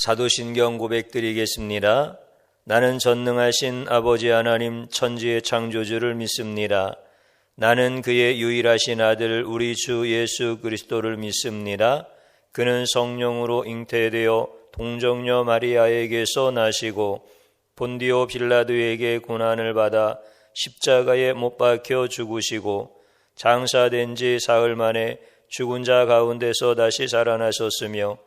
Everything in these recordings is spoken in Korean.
사도신경 고백드리겠습니다. 나는 전능하신 아버지 하나님 천지의 창조주를 믿습니다. 나는 그의 유일하신 아들 우리 주 예수 그리스도를 믿습니다. 그는 성령으로 잉태되어 동정녀 마리아에게서 나시고 본디오 빌라도에게 고난을 받아 십자가에 못 박혀 죽으시고 장사된 지 사흘 만에 죽은 자 가운데서 다시 살아나셨으며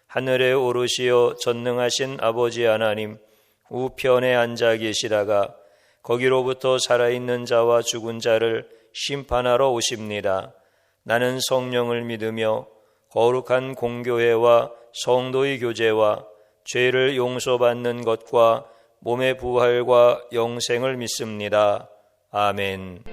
하늘에 오르시어 전능하신 아버지 하나님 우편에 앉아 계시다가 거기로부터 살아있는 자와 죽은 자를 심판하러 오십니다. 나는 성령을 믿으며 거룩한 공교회와 성도의 교제와 죄를 용서받는 것과 몸의 부활과 영생을 믿습니다. 아멘.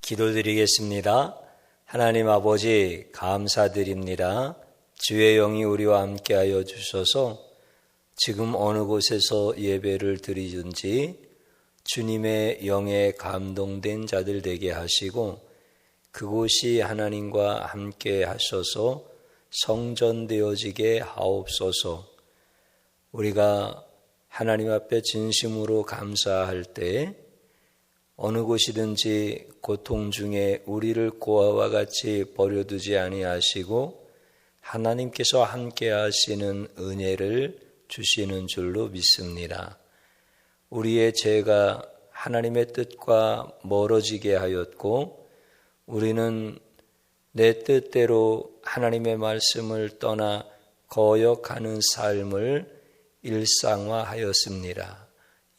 기도드리겠습니다. 하나님 아버지 감사드립니다. 주의 영이 우리와 함께하여 주셔서 지금 어느 곳에서 예배를 드리든지 주님의 영에 감동된 자들 되게 하시고 그곳이 하나님과 함께 하셔서 성전되어지게 하옵소서. 우리가 하나님 앞에 진심으로 감사할 때 어느 곳이든지 고통 중에 우리를 고아와 같이 버려두지 아니하시고 하나님께서 함께 하시는 은혜를 주시는 줄로 믿습니다. 우리의 죄가 하나님의 뜻과 멀어지게 하였고 우리는 내 뜻대로 하나님의 말씀을 떠나 거역하는 삶을 일상화하였습니다.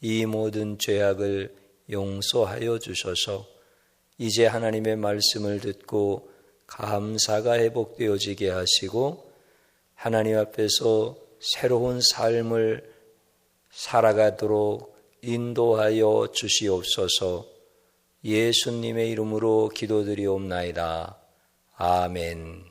이 모든 죄악을 용서하여 주셔서 이제 하나님의 말씀을 듣고 감사가 회복되어지게 하시고 하나님 앞에서 새로운 삶을 살아가도록 인도하여 주시옵소서. 예수님의 이름으로 기도드리옵나이다. 아멘.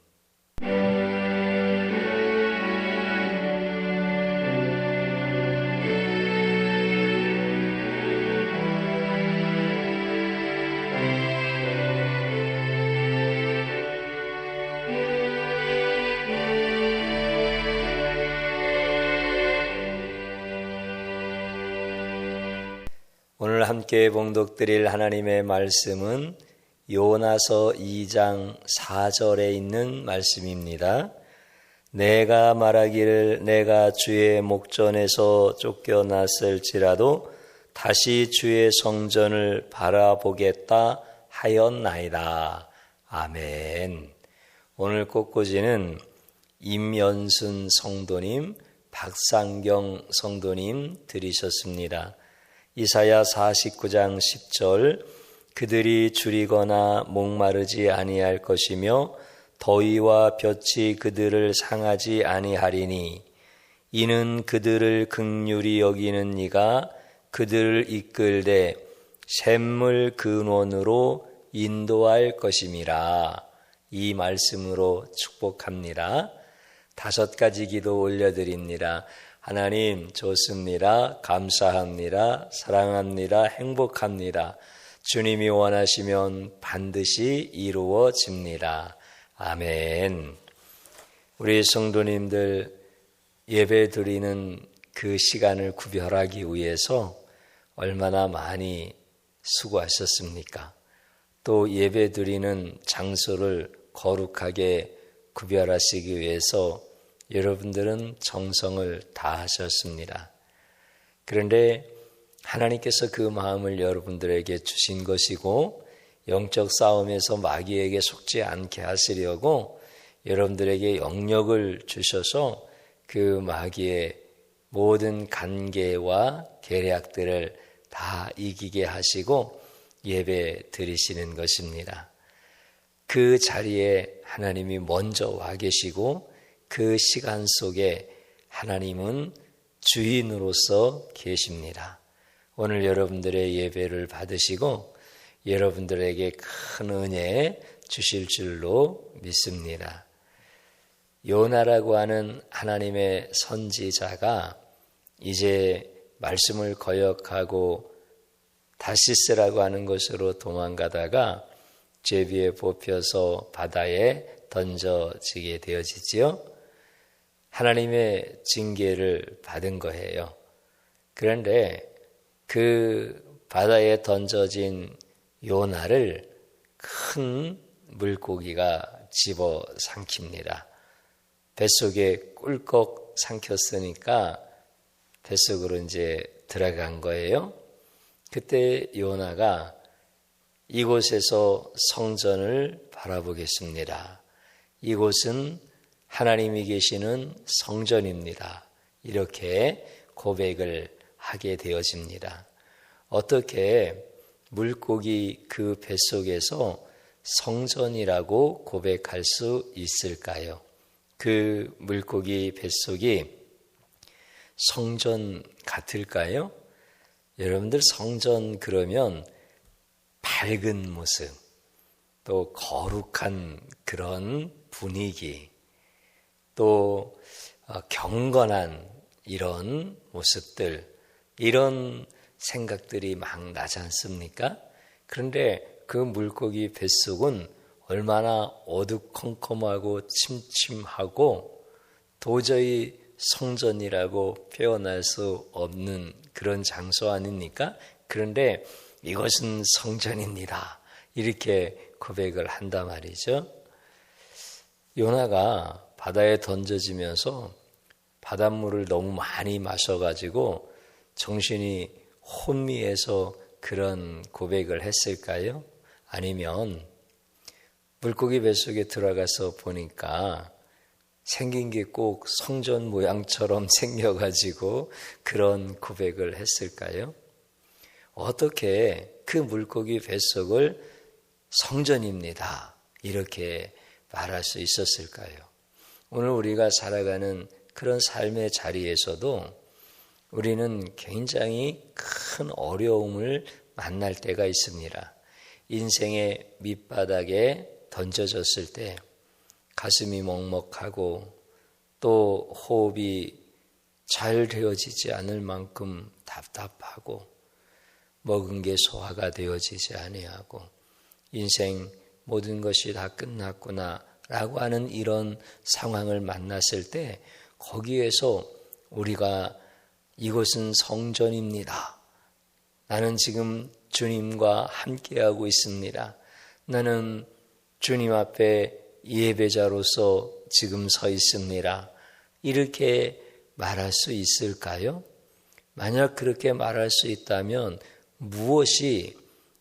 함께 봉독드릴 하나님의 말씀은 요나서 2장 4절에 있는 말씀입니다. 내가 말하기를 내가 주의 목전에서 쫓겨났을지라도 다시 주의 성전을 바라보겠다 하였나이다. 아멘. 오늘 꽃꽂이는 임연순 성도님, 박상경 성도님 들으셨습니다. 이사야 49장 10절 그들이 줄이거나 목마르지 아니할 것이며 더위와 볕이 그들을 상하지 아니하리니 이는 그들을 긍휼히 여기는 이가 그들을 이끌되 샘물 근원으로 인도할 것임이라. 이 말씀으로 축복합니다. 5가지 기도 올려드립니다. 하나님 좋습니다. 감사합니다. 사랑합니다. 행복합니다. 주님이 원하시면 반드시 이루어집니다. 아멘. 우리 성도님들 예배 드리는 그 시간을 구별하기 위해서 얼마나 많이 수고하셨습니까? 또 예배 드리는 장소를 거룩하게 구별하시기 위해서 여러분들은 정성을 다하셨습니다. 그런데 하나님께서 그 마음을 여러분들에게 주신 것이고 영적 싸움에서 마귀에게 속지 않게 하시려고 여러분들에게 영력을 주셔서 그 마귀의 모든 간계와 계략들을 다 이기게 하시고 예배 드리시는 것입니다. 그 자리에 하나님이 먼저 와 계시고 그 시간 속에 하나님은 주인으로서 계십니다. 오늘 여러분들의 예배를 받으시고 여러분들에게 큰 은혜 주실 줄로 믿습니다. 요나라고 하는 하나님의 선지자가 이제 말씀을 거역하고 다시스라고 하는 곳으로 도망가다가 제비에 뽑혀서 바다에 던져지게 되어지지요. 하나님의 징계를 받은 거예요. 그런데 그 바다에 던져진 요나를 큰 물고기가 집어 삼킵니다. 뱃속에 꿀꺽 삼켰으니까 뱃속으로 이제 들어간 거예요. 그때 요나가 이곳에서 성전을 바라보겠습니다. 이곳은 하나님이 계시는 성전입니다. 이렇게 고백을 하게 되어집니다. 어떻게 물고기 그 뱃속에서 성전이라고 고백할 수 있을까요? 그 물고기 뱃속이 성전 같을까요? 여러분들 성전 그러면 밝은 모습, 또 거룩한 그런 분위기, 또 경건한 이런 모습들, 이런 생각들이 막 나지 않습니까? 그런데 그 물고기 뱃속은 얼마나 어두컴컴하고 침침하고 도저히 성전이라고 표현할 수 없는 그런 장소 아닙니까? 그런데 이것은 성전입니다. 이렇게 고백을 한단 말이죠. 요나가 바다에 던져지면서 바닷물을 너무 많이 마셔가지고 정신이 혼미해서 그런 고백을 했을까요? 아니면 물고기 뱃속에 들어가서 보니까 생긴 게 꼭 성전 모양처럼 생겨가지고 그런 고백을 했을까요? 어떻게 그 물고기 뱃속을 성전입니다. 이렇게 말할 수 있었을까요? 오늘 우리가 살아가는 그런 삶의 자리에서도 우리는 굉장히 큰 어려움을 만날 때가 있습니다. 인생의 밑바닥에 던져졌을 때 가슴이 먹먹하고 또 호흡이 잘 되어지지 않을 만큼 답답하고 먹은 게 소화가 되어지지 아니하고 인생 모든 것이 다 끝났구나 라고 하는 이런 상황을 만났을 때 거기에서 우리가 이곳은 성전입니다. 나는 지금 주님과 함께하고 있습니다. 나는 주님 앞에 예배자로서 지금 서 있습니다. 이렇게 말할 수 있을까요? 만약 그렇게 말할 수 있다면 무엇이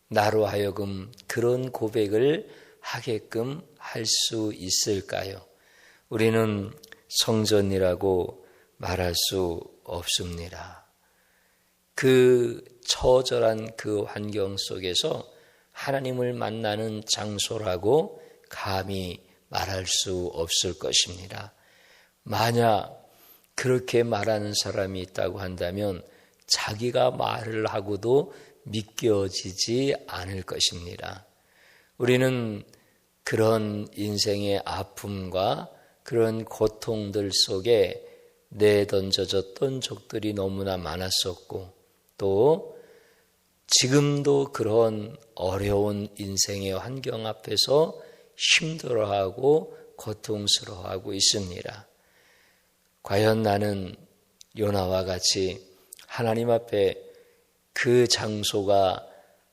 나로 하여금 그런 고백을 하게끔 할 수 있을까요? 우리는 성전이라고 말할 수 없습니다. 그 처절한 그 환경 속에서 하나님을 만나는 장소라고 감히 말할 수 없을 것입니다. 만약 그렇게 말하는 사람이 있다고 한다면 자기가 말을 하고도 믿겨지지 않을 것입니다. 우리는 그런 인생의 아픔과 그런 고통들 속에 내던져졌던 적들이 너무나 많았었고 또 지금도 그런 어려운 인생의 환경 앞에서 힘들어하고 고통스러워하고 있습니다. 과연 나는 요나와 같이 하나님 앞에 그 장소가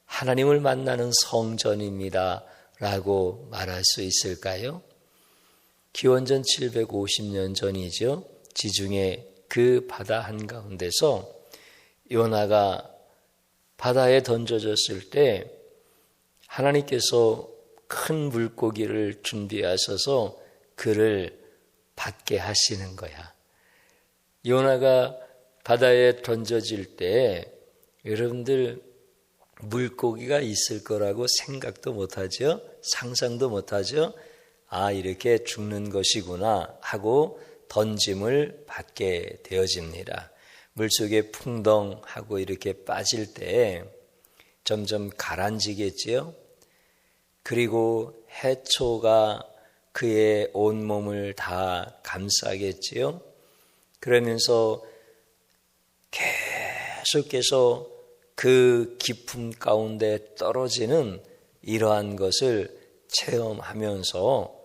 하나님을 만나는 성전입니다 라고 말할 수 있을까요? 기원전 750년 전이죠. 지중해 그 바다 한가운데서 요나가 바다에 던져졌을 때 하나님께서 큰 물고기를 준비하셔서 그를 받게 하시는 거야. 요나가 바다에 던져질 때 여러분들 물고기가 있을 거라고 생각도 못하죠. 상상도 못하죠. 아, 이렇게 죽는 것이구나 하고 던짐을 받게 되어집니다. 물속에 풍덩하고 이렇게 빠질 때 점점 가라앉이겠지요. 그리고 해초가 그의 온몸을 다 감싸겠지요. 그러면서 계속해서 그 깊음 가운데 떨어지는 이러한 것을 체험하면서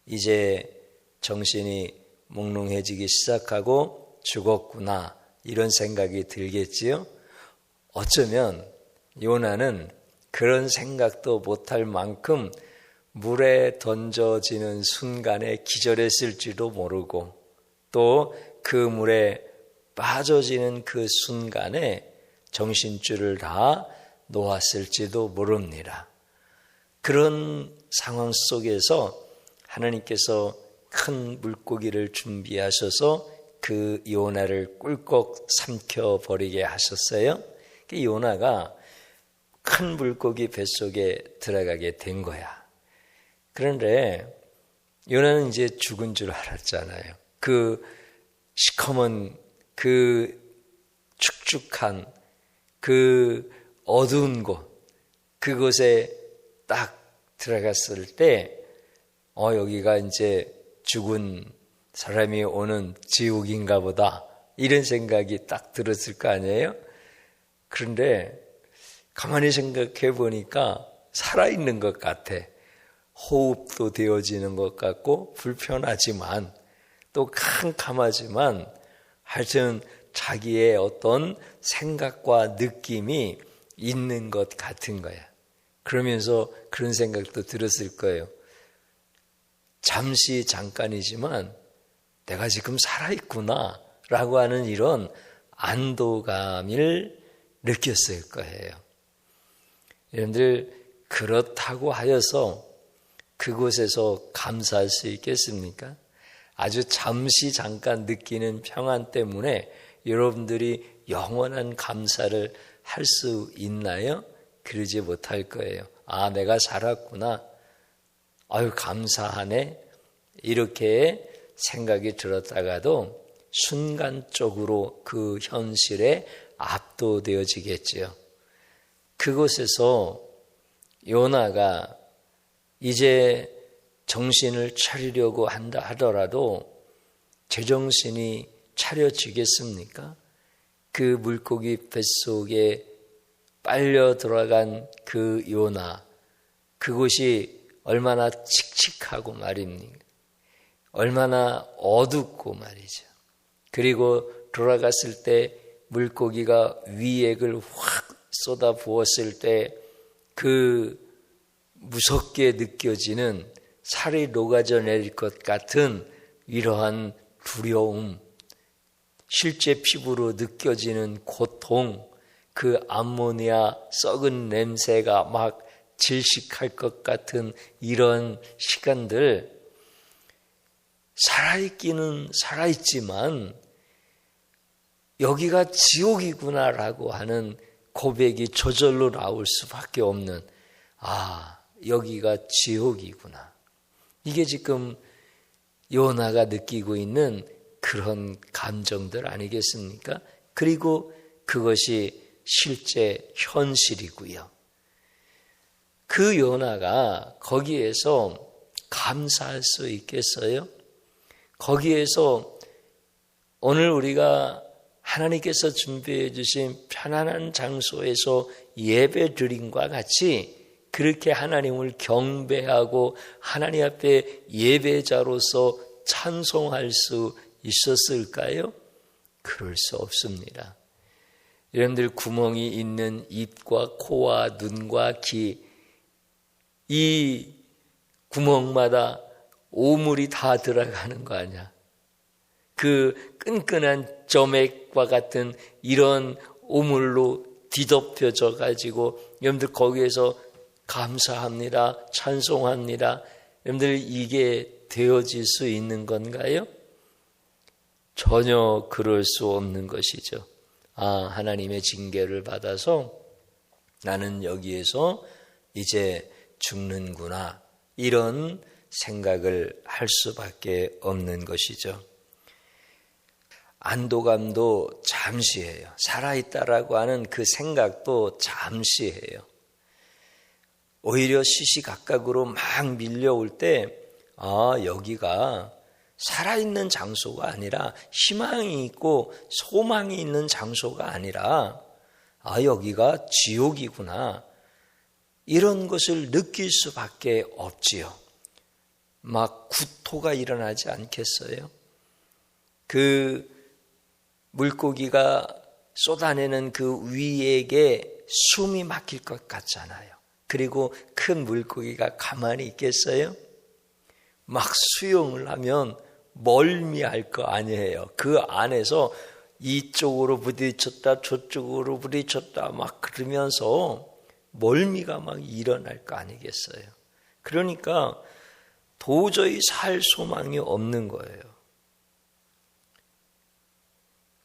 이제 정신이 몽롱해지기 시작하고 죽었구나 이런 생각이 들겠지요. 어쩌면 요나는 그런 생각도 못할 만큼 물에 던져지는 순간에 기절했을지도 모르고 또 그 물에 빠져지는 그 순간에 정신줄을 다 놓았을지도 모릅니다. 그런 상황 속에서 하나님께서 큰 물고기를 준비하셔서 그 요나를 꿀꺽 삼켜버리게 하셨어요. 요나가 큰 물고기 뱃속에 들어가게 된 거야. 그런데 요나는 이제 죽은 줄 알았잖아요. 그 시커먼 그 축축한 그 어두운 곳, 그곳에 딱 들어갔을 때 여기가 이제 죽은 사람이 오는 지옥인가 보다 이런 생각이 딱 들었을 거 아니에요? 그런데 가만히 생각해 보니까 살아있는 것 같아. 호흡도 되어지는 것 같고 불편하지만 또 캄캄하지만 하여튼 자기의 어떤 생각과 느낌이 있는 것 같은 거야. 그러면서 그런 생각도 들었을 거예요. 잠시 잠깐이지만 내가 지금 살아있구나 라고 하는 이런 안도감을 느꼈을 거예요. 여러분들 그렇다고 하여서 그곳에서 감사할 수 있겠습니까? 아주 잠시 잠깐 느끼는 평안 때문에 여러분들이 영원한 감사를 할 수 있나요? 그러지 못할 거예요. 아, 내가 살았구나. 아유, 감사하네. 이렇게 생각이 들었다가도 순간적으로 그 현실에 압도되어지겠지요. 그곳에서 요나가 이제 정신을 차리려고 한다 하더라도 제정신이 차려지겠습니까? 그 물고기 뱃속에 빨려 들어간 그 요나, 그곳이 얼마나 칙칙하고 말입니까? 얼마나 어둡고 말이죠. 그리고 돌아갔을 때 물고기가 위액을 확 쏟아 부었을 때 그 무섭게 느껴지는 살이 녹아져 내릴 것 같은 이러한 두려움, 실제 피부로 느껴지는 고통, 그 암모니아 썩은 냄새가 막 질식할 것 같은 이런 시간들, 살아있기는 살아있지만 여기가 지옥이구나라고 하는 고백이 저절로 나올 수밖에 없는, 여기가 지옥이구나. 이게 지금 요나가 느끼고 있는 그런 감정들 아니겠습니까? 그리고 그것이 실제 현실이고요. 그 요나가 거기에서 감사할 수 있겠어요? 거기에서 오늘 우리가 하나님께서 준비해 주신 편안한 장소에서 예배 드림과 같이 그렇게 하나님을 경배하고 하나님 앞에 예배자로서 찬송할 수 있었을까요? 그럴 수 없습니다. 여러분들 구멍이 있는 입과 코와 눈과 귀, 이 구멍마다 오물이 다 들어가는 거 아니야? 그 끈끈한 점액과 같은 이런 오물로 뒤덮여져 가지고 여러분들 거기에서 감사합니다, 찬송합니다. 여러분들 이게 되어질 수 있는 건가요? 전혀 그럴 수 없는 것이죠. 하나님의 징계를 받아서 나는 여기에서 이제 죽는구나, 이런 생각을 할 수밖에 없는 것이죠. 안도감도 잠시예요. 살아있다라고 하는 그 생각도 잠시예요. 오히려 시시각각으로 막 밀려올 때 여기가 살아있는 장소가 아니라, 희망이 있고 소망이 있는 장소가 아니라 여기가 지옥이구나, 이런 것을 느낄 수밖에 없지요. 막 구토가 일어나지 않겠어요? 그 물고기가 쏟아내는 그 위에게 숨이 막힐 것 같잖아요. 그리고 큰 물고기가 가만히 있겠어요? 막 수영을 하면 멀미할 거 아니에요. 그 안에서 이쪽으로 부딪혔다 저쪽으로 부딪혔다 막 그러면서 멀미가 막 일어날 거 아니겠어요. 그러니까 도저히 살 소망이 없는 거예요.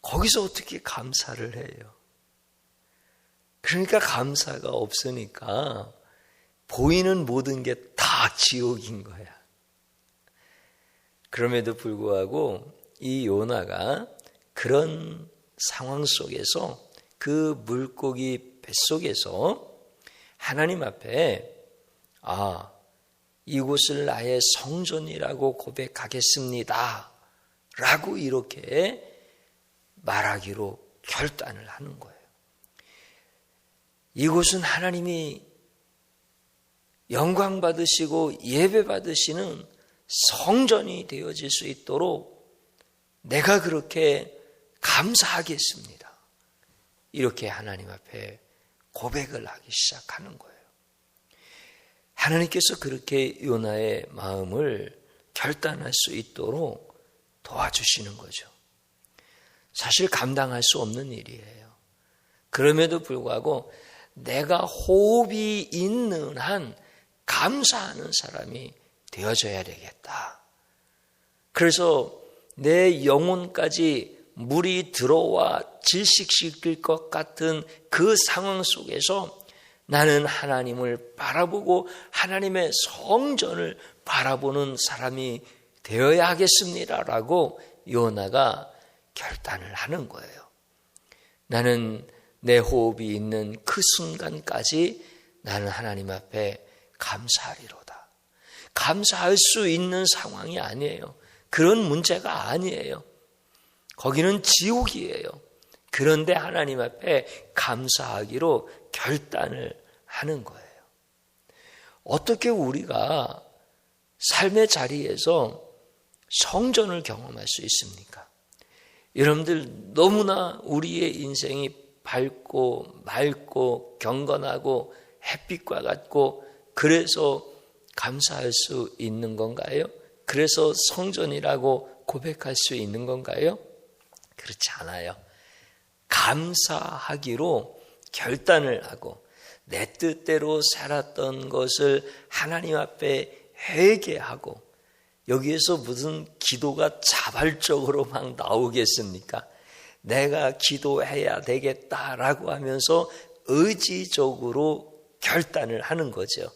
거기서 어떻게 감사를 해요? 그러니까 감사가 없으니까 보이는 모든 게 다 지옥인 거야. 그럼에도 불구하고 이 요나가 그런 상황 속에서 그 물고기 뱃속에서 하나님 앞에 이곳을 나의 성전이라고 고백하겠습니다 라고 이렇게 말하기로 결단을 하는 거예요. 이곳은 하나님이 영광 받으시고 예배 받으시는 성전이 되어질 수 있도록 내가 그렇게 감사하겠습니다. 이렇게 하나님 앞에 고백을 하기 시작하는 거예요. 하나님께서 그렇게 요나의 마음을 결단할 수 있도록 도와주시는 거죠. 사실 감당할 수 없는 일이에요. 그럼에도 불구하고 내가 호흡이 있는 한 감사하는 사람이 되어져야 되겠다. 그래서 내 영혼까지 물이 들어와 질식시킬 것 같은 그 상황 속에서 나는 하나님을 바라보고 하나님의 성전을 바라보는 사람이 되어야 하겠습니다라고 요나가 결단을 하는 거예요. 나는 내 호흡이 있는 그 순간까지 나는 하나님 앞에 감사하리로다. 감사할 수 있는 상황이 아니에요. 그런 문제가 아니에요. 거기는 지옥이에요. 그런데 하나님 앞에 감사하기로 결단을 하는 거예요. 어떻게 우리가 삶의 자리에서 성전을 경험할 수 있습니까? 여러분들 너무나 우리의 인생이 밝고 맑고 경건하고 햇빛과 같고 그래서 감사할 수 있는 건가요? 그래서 성전이라고 고백할 수 있는 건가요? 그렇지 않아요. 감사하기로 결단을 하고 내 뜻대로 살았던 것을 하나님 앞에 회개하고, 여기에서 무슨 기도가 자발적으로 막 나오겠습니까? 내가 기도해야 되겠다라고 하면서 의지적으로 결단을 하는 거죠.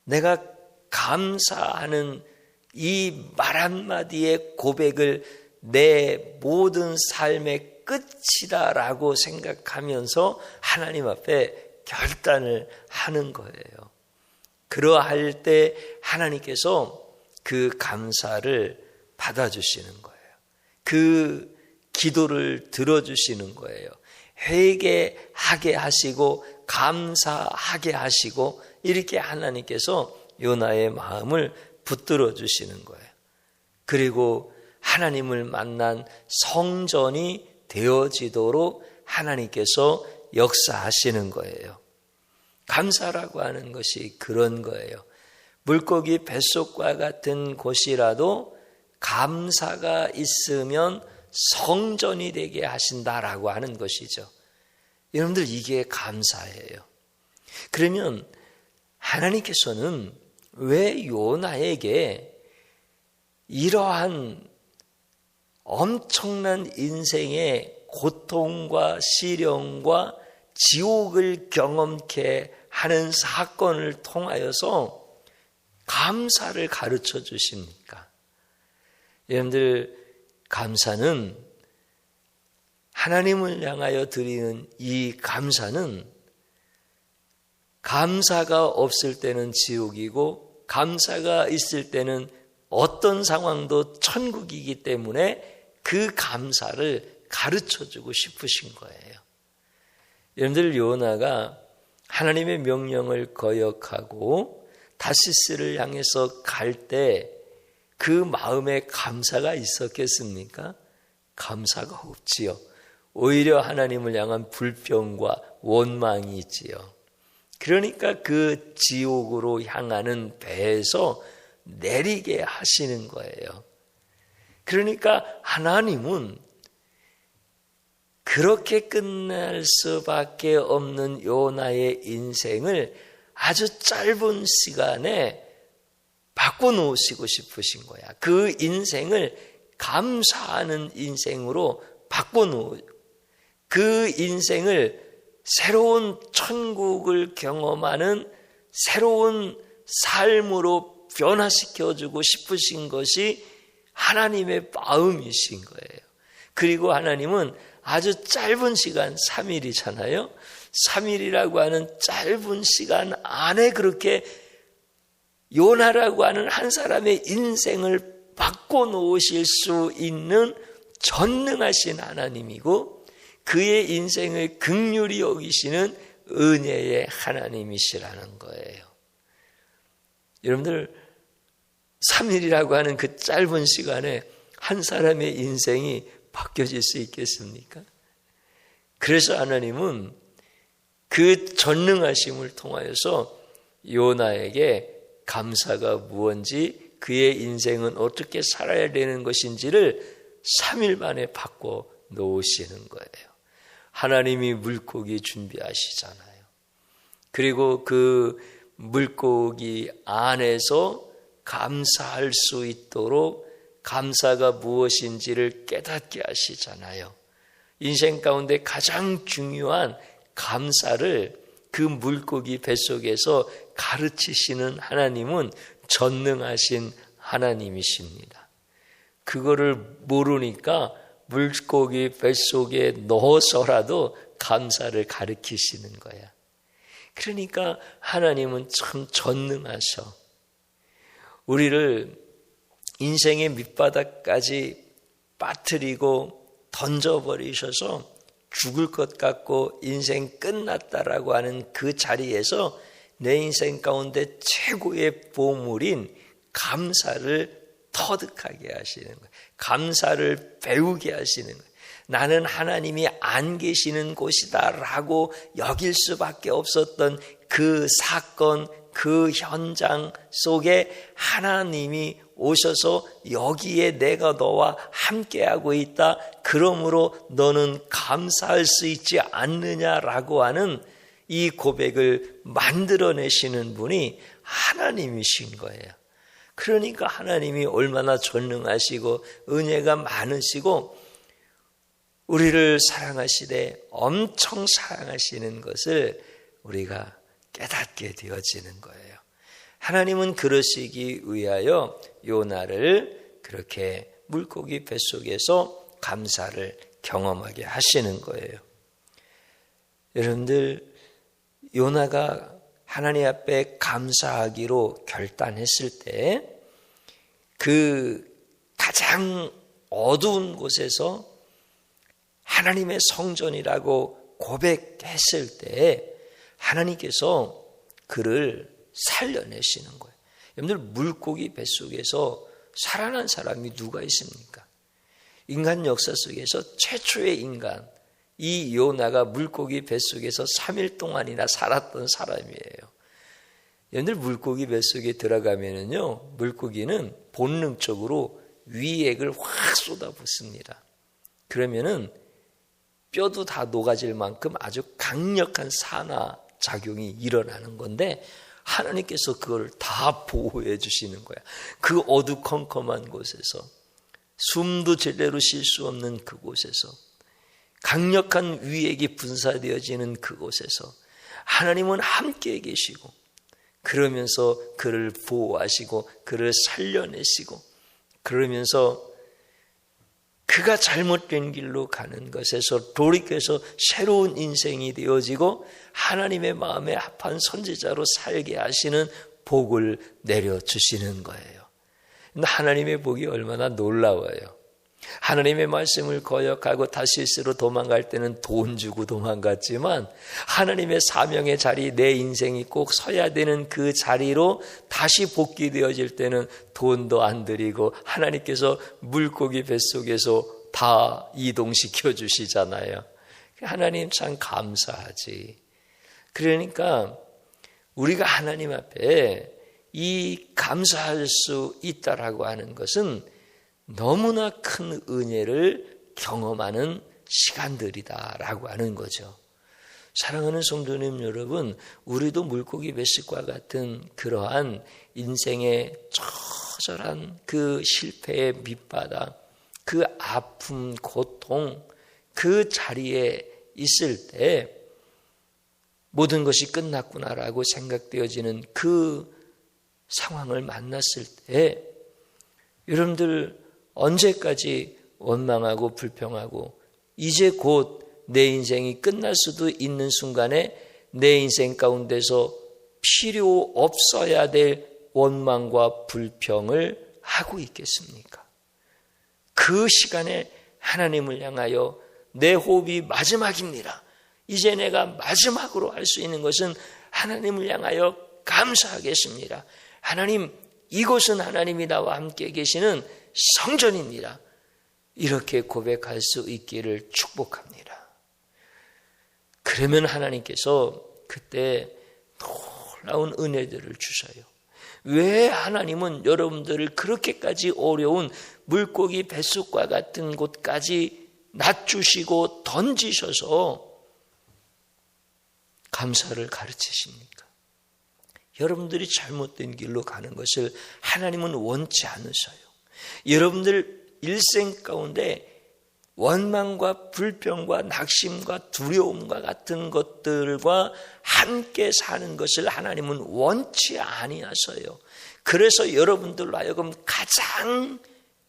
내가 감사하는 이 말 한마디의 고백을 내 모든 삶의 끝이다라고 생각하면서 하나님 앞에 결단을 하는 거예요. 그러할 때 하나님께서 그 감사를 받아주시는 거예요. 그 기도를 들어주시는 거예요. 회개하게 하시고 감사하게 하시고, 이렇게 하나님께서 요나의 마음을 붙들어 주시는 거예요. 그리고 하나님을 만난 성전이 되어지도록 하나님께서 역사하시는 거예요. 감사라고 하는 것이 그런 거예요. 물고기 뱃속과 같은 곳이라도 감사가 있으면 성전이 되게 하신다라고 하는 것이죠. 여러분들, 이게 감사예요. 그러면 하나님께서는 왜 요나에게 이러한 엄청난 인생의 고통과 시련과 지옥을 경험케 하는 사건을 통하여서 감사를 가르쳐 주십니까? 여러분들, 감사는, 하나님을 향하여 드리는 이 감사는, 감사가 없을 때는 지옥이고 감사가 있을 때는 어떤 상황도 천국이기 때문에 그 감사를 가르쳐주고 싶으신 거예요. 여러분들, 요나가 하나님의 명령을 거역하고 다시스를 향해서 갈 때 그 마음에 감사가 있었겠습니까? 감사가 없지요. 오히려 하나님을 향한 불평과 원망이 있지요. 그러니까 그 지옥으로 향하는 배에서 내리게 하시는 거예요. 그러니까 하나님은 그렇게 끝날 수밖에 없는 요나의 인생을 아주 짧은 시간에 바꿔놓으시고 싶으신 거야. 그 인생을 감사하는 인생으로 바꿔놓으, 그 인생을 새로운 천국을 경험하는 새로운 삶으로 변화시켜주고 싶으신 것이 하나님의 마음이신 거예요. 그리고 하나님은 아주 짧은 시간, 3일이잖아요. 3일이라고 하는 짧은 시간 안에 그렇게 요나라고 하는 한 사람의 인생을 바꿔놓으실 수 있는 전능하신 하나님이고, 그의 인생을 긍휼히 여기시는 은혜의 하나님이시라는 거예요. 여러분들, 3일이라고 하는 그 짧은 시간에 한 사람의 인생이 바뀌어질 수 있겠습니까? 그래서 하나님은 그 전능하심을 통하여서 요나에게 감사가 무엇인지, 그의 인생은 어떻게 살아야 되는 것인지를 3일 만에 바꿔 놓으시는 거예요. 하나님이 물고기 준비하시잖아요. 그리고 그 물고기 안에서 감사할 수 있도록 감사가 무엇인지를 깨닫게 하시잖아요. 인생 가운데 가장 중요한 감사를 그 물고기 뱃속에서 가르치시는 하나님은 전능하신 하나님이십니다. 그거를 모르니까 물고기 뱃속에 넣어서라도 감사를 가르치시는 거야. 그러니까 하나님은 참 전능하셔. 우리를 인생의 밑바닥까지 빠뜨리고 던져버리셔서 죽을 것 같고 인생 끝났다라고 하는 그 자리에서 내 인생 가운데 최고의 보물인 감사를 터득하게 하시는 거예요. 감사를 배우게 하시는 거예요. 나는 하나님이 안 계시는 곳이다 라고 여길 수밖에 없었던 그 사건, 그 현장 속에 하나님이 오셔서 여기에 내가 너와 함께하고 있다. 그러므로 너는 감사할 수 있지 않느냐라고 하는 이 고백을 만들어내시는 분이 하나님이신 거예요. 그러니까 하나님이 얼마나 전능하시고 은혜가 많으시고 우리를 사랑하시되 엄청 사랑하시는 것을 우리가 깨닫게 되어지는 거예요. 하나님은 그러시기 위하여 요나를 그렇게 물고기 뱃속에서 감사를 경험하게 하시는 거예요. 여러분들, 요나가 하나님 앞에 감사하기로 결단했을 때 그 가장 어두운 곳에서 하나님의 성전이라고 고백했을 때 하나님께서 그를 살려내시는 거예요. 여러분들, 물고기 뱃속에서 살아난 사람이 누가 있습니까? 인간 역사 속에서 최초의 인간, 이 요나가 물고기 뱃속에서 3일 동안이나 살았던 사람이에요. 여러분들, 물고기 뱃속에 들어가면은요, 물고기는 본능적으로 위액을 확 쏟아붓습니다. 그러면은 뼈도 다 녹아질 만큼 아주 강력한 산화 작용이 일어나는 건데 하나님께서 그걸 다 보호해 주시는 거야. 그 어두컴컴한 곳에서, 숨도 제대로 쉴 수 없는 그곳에서, 강력한 위액이 분사되어지는 그곳에서 하나님은 함께 계시고 그러면서 그를 보호하시고 그를 살려내시고 그러면서 그가 잘못된 길로 가는 것에서 돌이켜서 새로운 인생이 되어지고 하나님의 마음에 합한 선지자로 살게 하시는 복을 내려주시는 거예요. 하나님의 복이 얼마나 놀라워요. 하나님의 말씀을 거역하고 다시스로 도망갈 때는 돈 주고 도망갔지만 하나님의 사명의 자리, 내 인생이 꼭 서야 되는 그 자리로 다시 복귀되어질 때는 돈도 안 드리고 하나님께서 물고기 뱃속에서 다 이동시켜 주시잖아요. 하나님 참 감사하지. 그러니까 우리가 하나님 앞에 이 감사할 수 있다라고 하는 것은 너무나 큰 은혜를 경험하는 시간들이다라고 하는 거죠. 사랑하는 성도님 여러분, 우리도 물고기 뱃속과 같은 그러한 인생의 처절한 그 실패의 밑바닥, 그 아픔, 고통, 그 자리에 있을 때 모든 것이 끝났구나라고 생각되어지는 그 상황을 만났을 때 여러분들 언제까지 원망하고 불평하고 이제 곧 내 인생이 끝날 수도 있는 순간에 내 인생 가운데서 필요 없어야 될 원망과 불평을 하고 있겠습니까? 그 시간에 하나님을 향하여 내 호흡이 마지막입니다. 이제 내가 마지막으로 할 수 있는 것은 하나님을 향하여 감사하겠습니다. 하나님, 이곳은 하나님이 나와 함께 계시는 성전입니다. 이렇게 고백할 수 있기를 축복합니다. 그러면 하나님께서 그때 놀라운 은혜들을 주셔요. 왜 하나님은 여러분들을 그렇게까지 어려운 물고기 뱃속과 같은 곳까지 낮추시고 던지셔서 감사를 가르치십니까? 여러분들이 잘못된 길로 가는 것을 하나님은 원치 않으셔요. 여러분들 일생 가운데 원망과 불평과 낙심과 두려움과 같은 것들과 함께 사는 것을 하나님은 원치 아니하셔요. 그래서 여러분들로 하여금 가장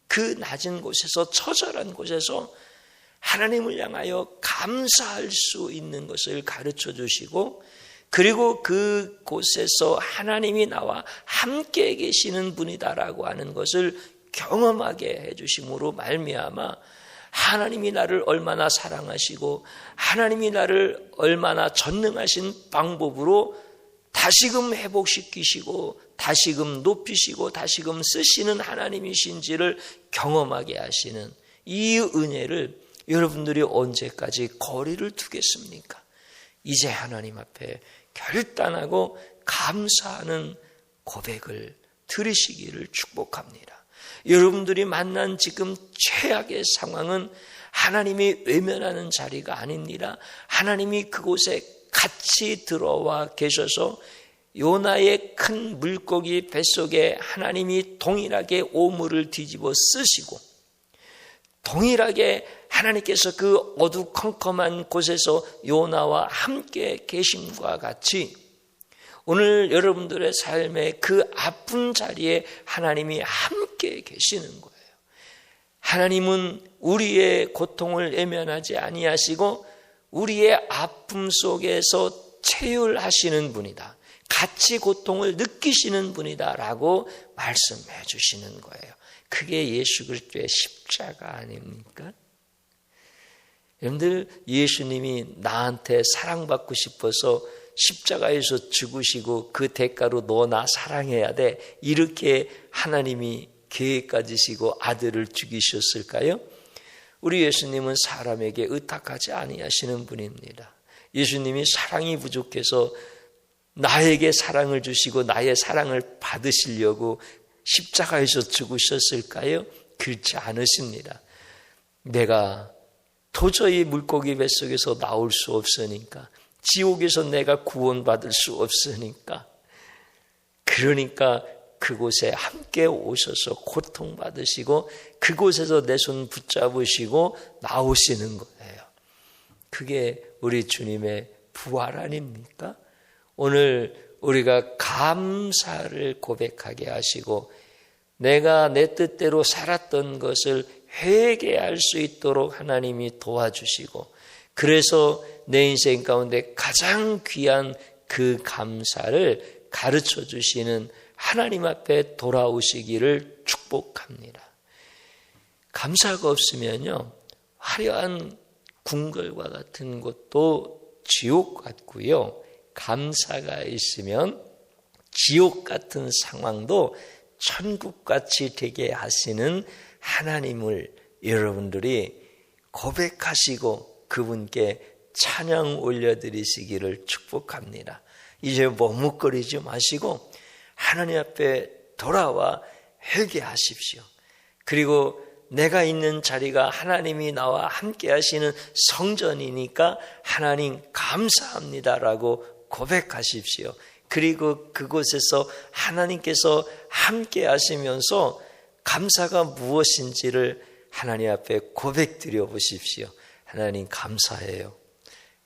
그 낮은 곳에서, 처절한 곳에서 하나님을 향하여 감사할 수 있는 것을 가르쳐 주시고, 그리고 그곳에서 하나님이 나와 함께 계시는 분이다라고 하는 것을 경험하게 해주심으로 말미암아 하나님이 나를 얼마나 사랑하시고 하나님이 나를 얼마나 전능하신 방법으로 다시금 회복시키시고 다시금 높이시고 다시금 쓰시는 하나님이신지를 경험하게 하시는 이 은혜를 여러분들이 언제까지 거리를 두겠습니까? 이제 하나님 앞에 결단하고 감사하는 고백을 들으시기를 축복합니다. 여러분들이 만난 지금 최악의 상황은 하나님이 외면하는 자리가 아닙니다. 하나님이 그곳에 같이 들어와 계셔서 요나의 큰 물고기 뱃속에 하나님이 동일하게 오물을 뒤집어 쓰시고 동일하게 하나님께서 그 어두컴컴한 곳에서 요나와 함께 계심과 같이 오늘 여러분들의 삶의 그 아픈 자리에 하나님이 함께 계시는 거예요. 하나님은 우리의 고통을 외면하지 아니하시고 우리의 아픔 속에서 체휼하시는 분이다. 같이 고통을 느끼시는 분이다 라고 말씀해 주시는 거예요. 그게 예수 그리스도의 십자가 아닙니까? 여러분들, 예수님이 나한테 사랑받고 싶어서 십자가에서 죽으시고 그 대가로 너 나 사랑해야 돼, 이렇게 하나님이 계획 가지시고 아들을 죽이셨을까요? 우리 예수님은 사람에게 의탁하지 아니하시는 분입니다. 예수님이 사랑이 부족해서 나에게 사랑을 주시고 나의 사랑을 받으시려고 십자가에서 죽으셨을까요? 그렇지 않으십니다. 내가 도저히 물고기 뱃속에서 나올 수 없으니까, 지옥에서 내가 구원받을 수 없으니까, 그러니까 그곳에 함께 오셔서 고통받으시고 그곳에서 내 손 붙잡으시고 나오시는 거예요. 그게 우리 주님의 부활 아닙니까? 오늘 우리가 감사를 고백하게 하시고 내가 내 뜻대로 살았던 것을 회개할 수 있도록 하나님이 도와주시고, 그래서 내 인생 가운데 가장 귀한 그 감사를 가르쳐 주시는 하나님 앞에 돌아오시기를 축복합니다. 감사가 없으면요, 화려한 궁궐과 같은 곳도 지옥 같고요, 감사가 있으면 지옥 같은 상황도 천국같이 되게 하시는 하나님을 여러분들이 고백하시고 그분께 찬양 올려드리시기를 축복합니다. 이제 머뭇거리지 마시고 하나님 앞에 돌아와 회개하십시오. 그리고 내가 있는 자리가 하나님이 나와 함께 하시는 성전이니까 하나님 감사합니다라고 고백하십시오. 그리고 그곳에서 하나님께서 함께 하시면서 감사가 무엇인지를 하나님 앞에 고백드려 보십시오. 하나님 감사해요.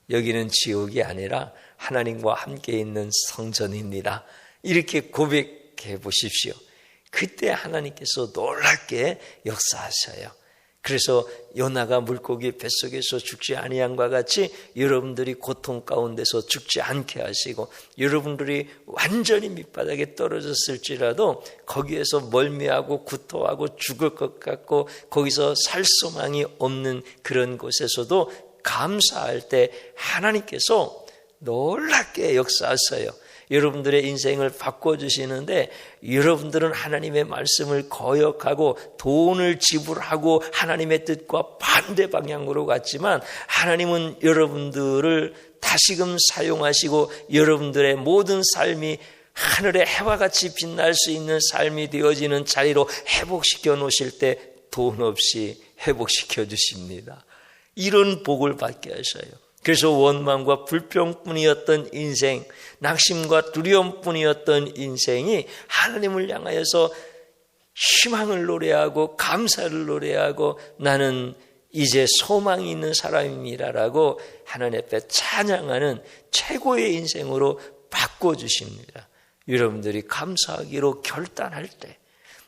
여기는 지옥이 아니라 하나님과 함께 있는 성전입니다. 이렇게 고백해 보십시오. 그때 하나님께서 놀랍게 역사하셔요. 그래서 요나가 물고기 뱃속에서 죽지 아니함과 같이 여러분들이 고통 가운데서 죽지 않게 하시고, 여러분들이 완전히 밑바닥에 떨어졌을지라도 거기에서 멀미하고 구토하고 죽을 것 같고 거기서 살 소망이 없는 그런 곳에서도 감사할 때 하나님께서 놀랍게 역사하셔요. 여러분들의 인생을 바꿔주시는데, 여러분들은 하나님의 말씀을 거역하고 돈을 지불하고 하나님의 뜻과 반대 방향으로 갔지만, 하나님은 여러분들을 다시금 사용하시고 여러분들의 모든 삶이 하늘의 해와 같이 빛날 수 있는 삶이 되어지는 자리로 회복시켜 놓으실 때 돈 없이 회복시켜 주십니다. 이런 복을 받게 하셔요. 그래서 원망과 불평뿐이었던 인생, 낙심과 두려움뿐이었던 인생이 하나님을 향하여서 희망을 노래하고 감사를 노래하고 나는 이제 소망이 있는 사람입니다라고 하나님 앞에 찬양하는 최고의 인생으로 바꿔주십니다. 여러분들이 감사하기로 결단할 때,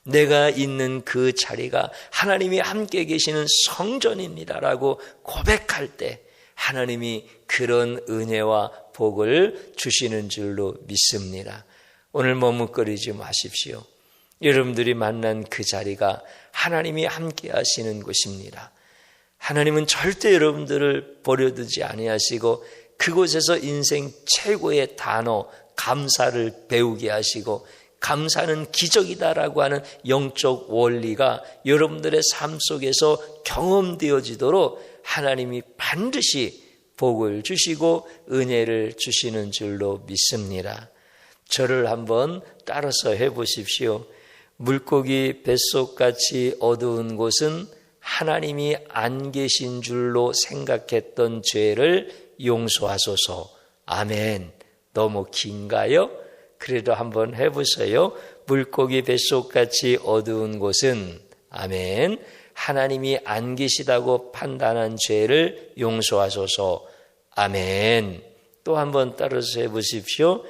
내가 있는 그 자리가 하나님이 함께 계시는 성전입니다라고 고백할 때 하나님이 그런 은혜와 복을 주시는 줄로 믿습니다. 오늘 머뭇거리지 마십시오. 여러분들이 만난 그 자리가 하나님이 함께 하시는 곳입니다. 하나님은 절대 여러분들을 버려두지 아니하시고 그곳에서 인생 최고의 단어 감사를 배우게 하시고, 감사는 기적이다라고 하는 영적 원리가 여러분들의 삶 속에서 경험되어지도록 하나님이 반드시 복을 주시고 은혜를 주시는 줄로 믿습니다. 저를 한번 따라서 해보십시오. 물고기 뱃속같이 어두운 곳은 하나님이 안 계신 줄로 생각했던 죄를 용서하소서. 아멘. 너무 긴가요? 그래도 한번 해보세요. 물고기 뱃속같이 어두운 곳은 아멘. 하나님이 안 계시다고 판단한 죄를 용서하소서. 아멘. 또 한번 따라서 해보십시오.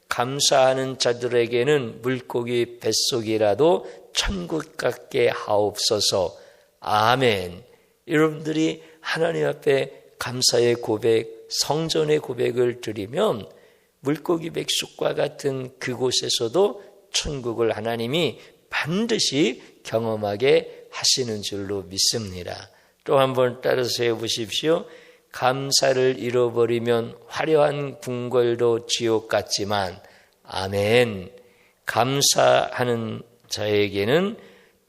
감사하는 자들에게는 물고기 뱃속이라도 천국 같게 하옵소서. 아멘. 여러분들이 하나님 앞에 감사의 고백, 성전의 고백을 드리면 물고기 뱃속과 같은 그곳에서도 천국을 하나님이 반드시 경험하게 하시는 줄로 믿습니다. 또 한번 따라서 해보십시오. 감사를 잃어버리면 화려한 궁궐도 지옥 같지만 아멘. 감사하는 자에게는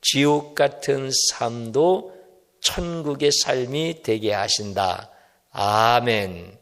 지옥 같은 삶도 천국의 삶이 되게 하신다. 아멘.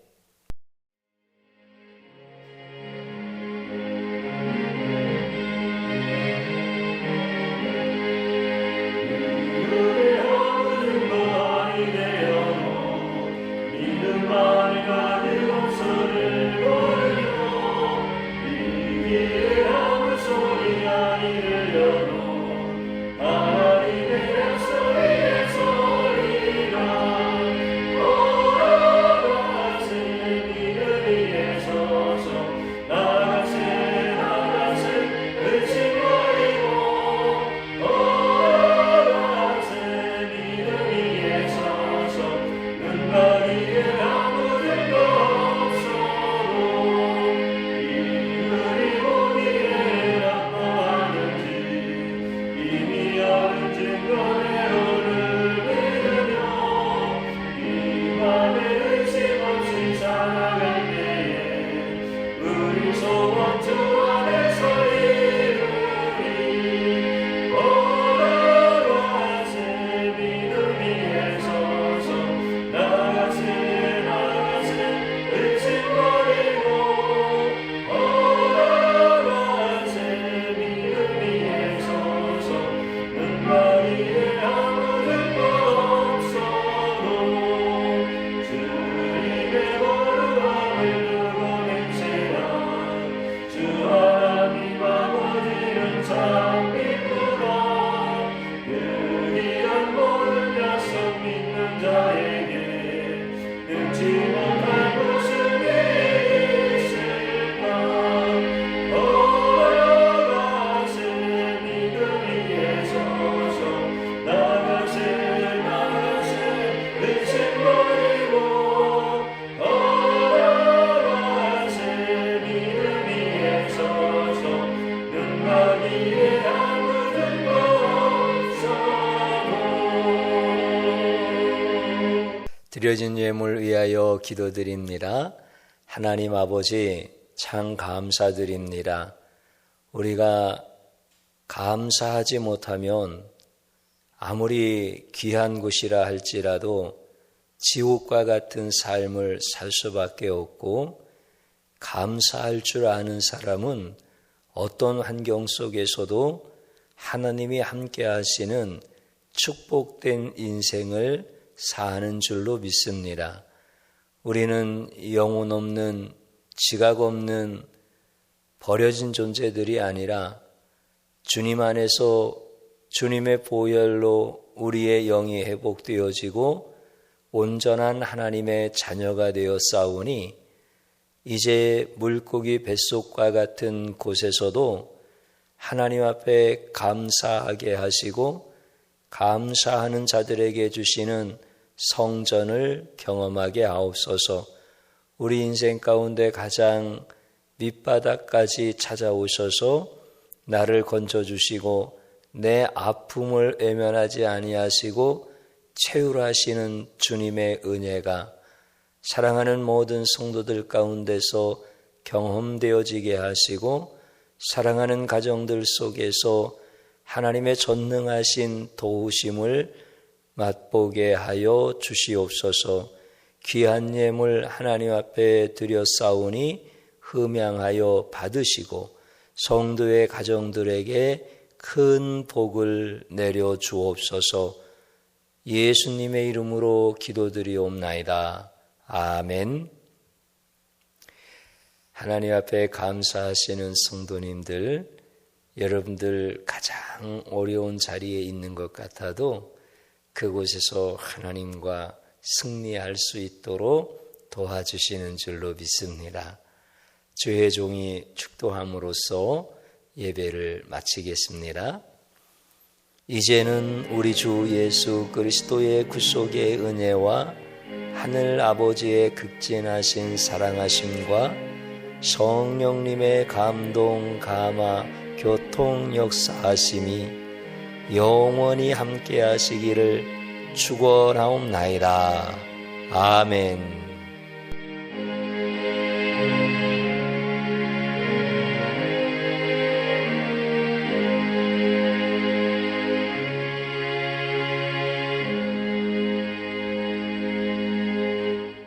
드려진 예물 위하여 기도드립니다. 하나님 아버지 참 감사드립니다. 우리가 감사하지 못하면 아무리 귀한 곳이라 할지라도 지옥과 같은 삶을 살 수밖에 없고, 감사할 줄 아는 사람은 어떤 환경 속에서도 하나님이 함께 하시는 축복된 인생을 사는 줄로 믿습니다. 우리는 영혼 없는, 지각 없는 버려진 존재들이 아니라 주님 안에서 주님의 보혈로 우리의 영이 회복되어지고 온전한 하나님의 자녀가 되어 싸우니 이제 물고기 뱃속과 같은 곳에서도 하나님 앞에 감사하게 하시고 감사하는 자들에게 주시는 성전을 경험하게 하옵소서. 우리 인생 가운데 가장 밑바닥까지 찾아오셔서 나를 건져주시고 내 아픔을 외면하지 아니하시고 채울하시는 주님의 은혜가 사랑하는 모든 성도들 가운데서 경험되어지게 하시고, 사랑하는 가정들 속에서 하나님의 전능하신 도우심을 맛보게 하여 주시옵소서. 귀한 예물 하나님 앞에 드려 싸우니 흠양하여 받으시고 성도의 가정들에게 큰 복을 내려 주옵소서. 예수님의 이름으로 기도드리옵나이다. 아멘. 하나님 앞에 감사하시는 성도님들, 여러분들 가장 어려운 자리에 있는 것 같아도 그곳에서 하나님과 승리할 수 있도록 도와주시는 줄로 믿습니다. 주의 종이 축도함으로써 예배를 마치겠습니다. 이제는 우리 주 예수 그리스도의 구속의 은혜와 하늘 아버지의 극진하신 사랑하심과 성령님의 감동, 감화, 교통 역사하심이 영원히 함께 하시기를 축원하옵나이다. 아멘.